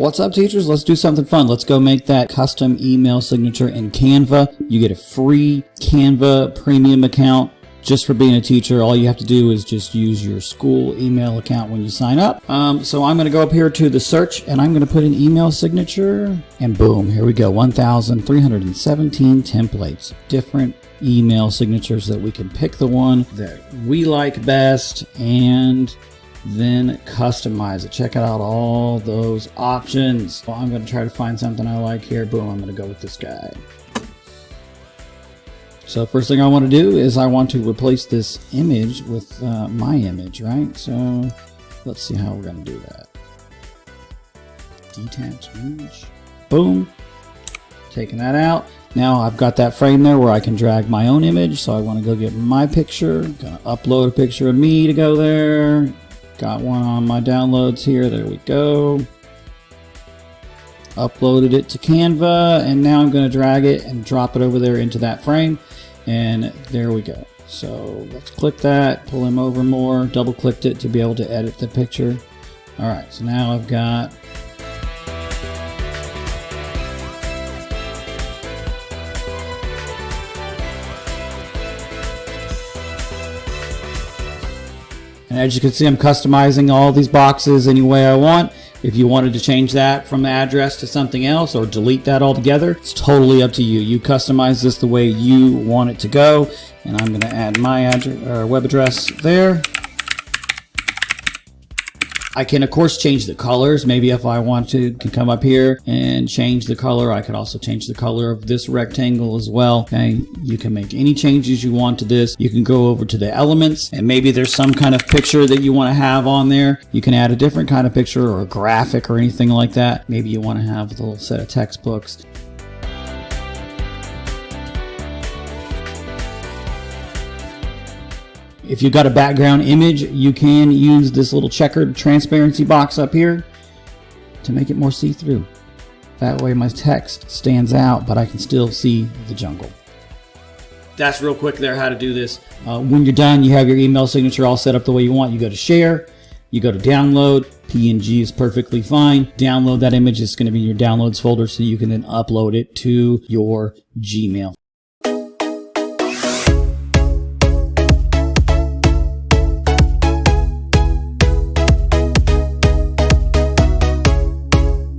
What's up, teachers? Let's do something fun. Let's go make that custom email signature in Canva. You get a free Canva premium account just for being a teacher. All you have to do is just use your school email account when you sign up. So I'm going to go up here to the search and I'm going to put an email signature and boom, here we go. 1,317 templates, different email signatures that we can pick the one that we like best and then customize it. Check out all those options. Well, I'm going to try to find something I like here. Boom, I'm going to go with this guy. So first thing I want to do is I want to replace this image with my image, right? So let's see how we're going to do that. Detach image. Boom. Taking that out. Now I've got that frame there where I can drag my own image. So I want to go get my picture. I'm going to upload a picture of me to go there. Got one on my downloads here. There we go. Uploaded it to Canva, and now I'm going to drag it and drop it over there into that frame. And there we go. So let's click that, pull him over more, double clicked it to be able to edit the picture. All right, so now I've got and as you can see, I'm customizing all these boxes any way I want. If you wanted to change that from the address to something else or delete that altogether, it's totally up to you. You customize this the way you want it to go. And I'm going to add my address, web address there. I can, of course, change the colors. Maybe if I want to, can come up here and change the color. I could also change the color of this rectangle as well. Okay, you can make any changes you want to this. You can go over to the elements, and maybe there's some kind of picture that you want to have on there. You can add a different kind of picture or a graphic or anything like that. Maybe you want to have a little set of textbooks. If you've got a background image, you can use this little checkered transparency box up here to make it more see-through. That way my text stands out, but I can still see the jungle. That's real quick there how to do this. When you're done, you have your email signature all set up the way you want. You go to share, you go to download. PNG is perfectly fine. Download that image. It's going to be in your downloads folder so you can then upload it to your Gmail.